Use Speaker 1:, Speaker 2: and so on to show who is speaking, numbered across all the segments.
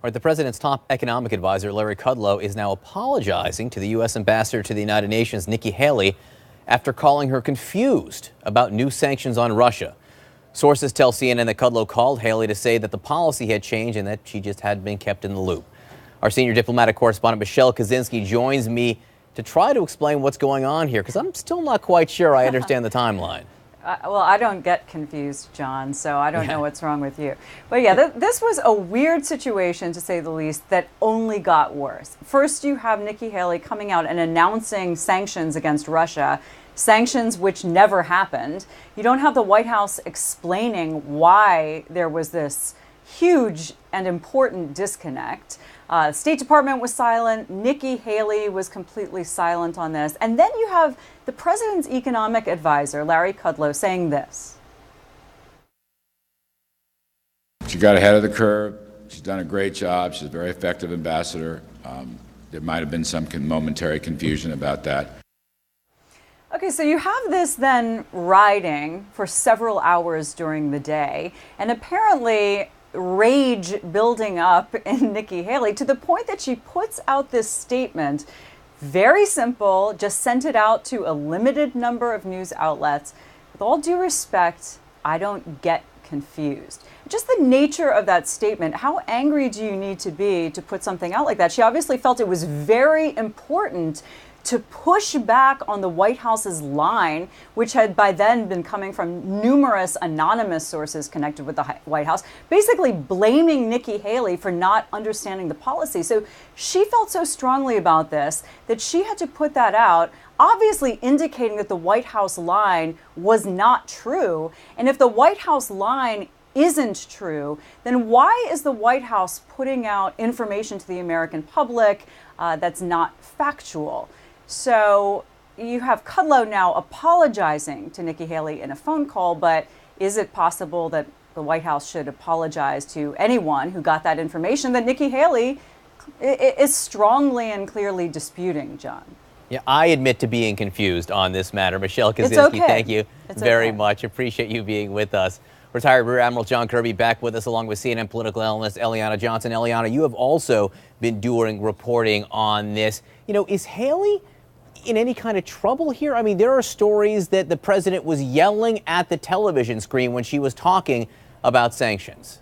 Speaker 1: All right, the president's top economic advisor, Larry Kudlow, is now apologizing to the U.S. ambassador to the United Nations, Nikki Haley, after calling her confused about new sanctions on Russia. Sources tell CNN that Kudlow called Haley to say that the policy had changed and that she just hadn't been kept in the loop. Our senior diplomatic correspondent, Michelle Kaczynski, joins me to try to explain what's going on here, because I'm still not quite sure I understand the timeline.
Speaker 2: Well, I don't get confused, John, so I don't know what's wrong with you. But yeah, this was a weird situation, to say the least, that only got worse. First, you have Nikki Haley coming out and announcing sanctions against Russia, sanctions which never happened. You don't have the White House explaining why there was this huge and important disconnect. State Department was silent. Nikki Haley was completely silent on this. And then you have the president's economic advisor, Larry Kudlow, saying this.
Speaker 3: She got ahead of the curve. She's done a great job. She's a very effective ambassador. There might have been some momentary confusion about that.
Speaker 2: Okay, so you have this then riding for several hours during the day, and apparently rage building up in Nikki Haley to the point that she puts out this statement, very simple, just sent it out to a limited number of news outlets. With all due respect, I don't get confused. Just the nature of that statement, how angry do you need to be to put something out like that? She obviously felt it was very important to push back on the White House's line, which had by then been coming from numerous anonymous sources connected with the White House, basically blaming Nikki Haley for not understanding the policy. So she felt so strongly about this that she had to put that out, obviously indicating that the White House line was not true. And if the White House line isn't true, then why is the White House putting out information to the American public that's not factual? So you have Kudlow now apologizing to Nikki Haley in a phone call, but is it possible that the White House should apologize to anyone who got that information that Nikki Haley is strongly and clearly disputing, John?
Speaker 1: Yeah, I admit to being confused on this matter. Michelle Kaczynski, thank you very much. Appreciate you being with us. Retired Rear Admiral John Kirby back with us, along with CNN political analyst Eliana Johnson. Eliana, you have also been doing reporting on this. You know, is Haley in any kind of trouble here? I mean, there are stories that the president was yelling at the television screen when she was talking about sanctions.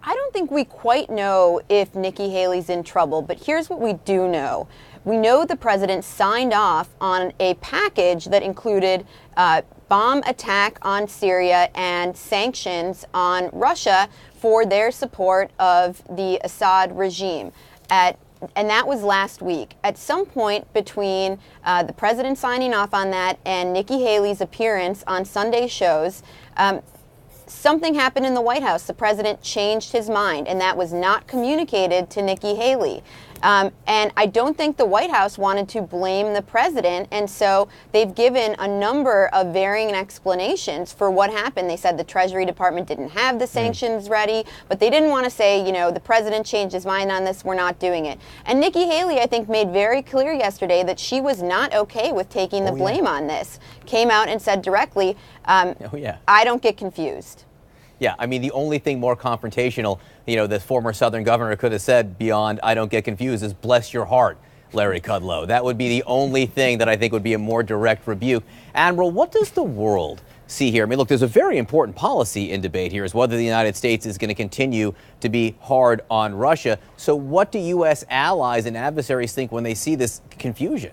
Speaker 4: I don't think we quite know if Nikki Haley's in trouble, but here's what we do know. We know the president signed off on a package that included bomb attack on Syria and sanctions on Russia for their support of the Assad regime. And that was last week. At some point between the president signing off on that and Nikki Haley's appearance on Sunday shows, something happened in the White House. The president changed his mind, and that was not communicated to Nikki Haley. And I don't think the White House wanted to blame the president, and so they've given a number of varying explanations for what happened. They said the Treasury Department didn't have the sanctions ready, but they didn't want to say, you know, the president changed his mind on this, we're not doing it. And Nikki Haley, I think, made very clear yesterday that she was not okay with taking the blame on this. Came out and said directly, I don't get confused.
Speaker 1: Yeah, I mean, the only thing more confrontational, you know, the former Southern governor could have said beyond "I don't get confused" is "bless your heart, Larry Kudlow." That would be the only thing that I think would be a more direct rebuke. Admiral, what does the world see here? I mean, look, there's a very important policy in debate here, is whether the United States is going to continue to be hard on Russia. So what do U.S. allies and adversaries think when they see this confusion?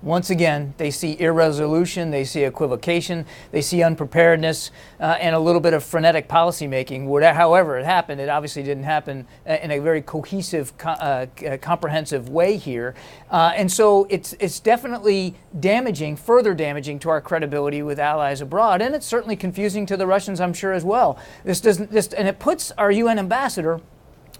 Speaker 5: Once again, they see irresolution, they see equivocation, they see unpreparedness, and a little bit of frenetic policymaking. However it happened, it obviously didn't happen in a very cohesive, comprehensive way here. And so it's definitely damaging, further damaging to our credibility with allies abroad, and it's certainly confusing to the Russians, I'm sure, as well. And it puts our UN ambassador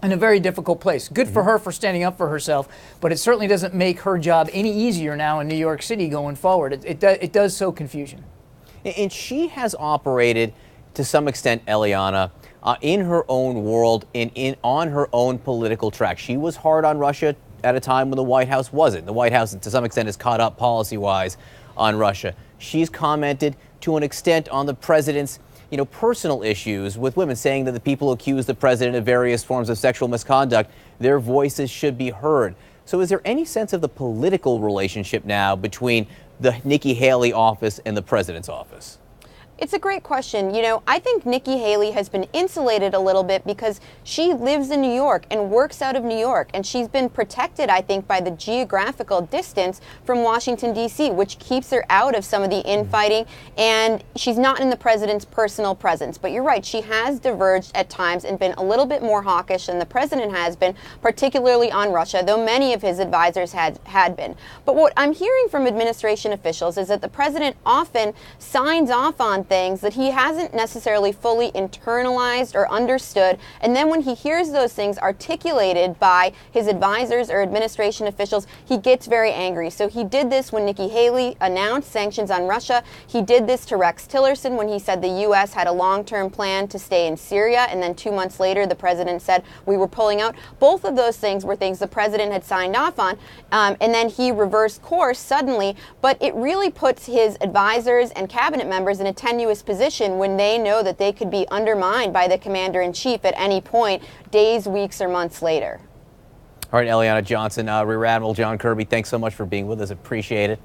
Speaker 5: in a very difficult place. Good for her for standing up for herself, but it certainly doesn't make her job any easier now in New York City going forward. It does sow confusion.
Speaker 1: And she has operated, to some extent, Eliana, in her own world, on her own political track. She was hard on Russia at a time when the White House wasn't. The White House, to some extent, is caught up policy-wise on Russia. She's commented to an extent on the president's personal issues with women, saying that the people who accuse the president of various forms of sexual misconduct, their voices should be heard. So is there any sense of the political relationship now between the Nikki Haley office and the president's office?
Speaker 4: It's a great question. I think Nikki Haley has been insulated a little bit because she lives in New York and works out of New York. And she's been protected, I think, by the geographical distance from Washington, D.C., which keeps her out of some of the infighting. And she's not in the president's personal presence. But you're right, she has diverged at times and been a little bit more hawkish than the president has been, particularly on Russia, though many of his advisors had been. But what I'm hearing from administration officials is that the president often signs off on things that he hasn't necessarily fully internalized or understood. And then when he hears those things articulated by his advisors or administration officials, he gets very angry. So he did this when Nikki Haley announced sanctions on Russia. He did this to Rex Tillerson when he said the U.S. had a long-term plan to stay in Syria. And then 2 months later, the president said we were pulling out. Both of those things were things the president had signed off on. And then he reversed course suddenly. But it really puts his advisors and cabinet members in a tenuous position when they know that they could be undermined by the commander-in-chief at any point, days, weeks, or months later.
Speaker 1: All right, Eliana Johnson, Rear Admiral John Kirby, thanks so much for being with us. Appreciate it.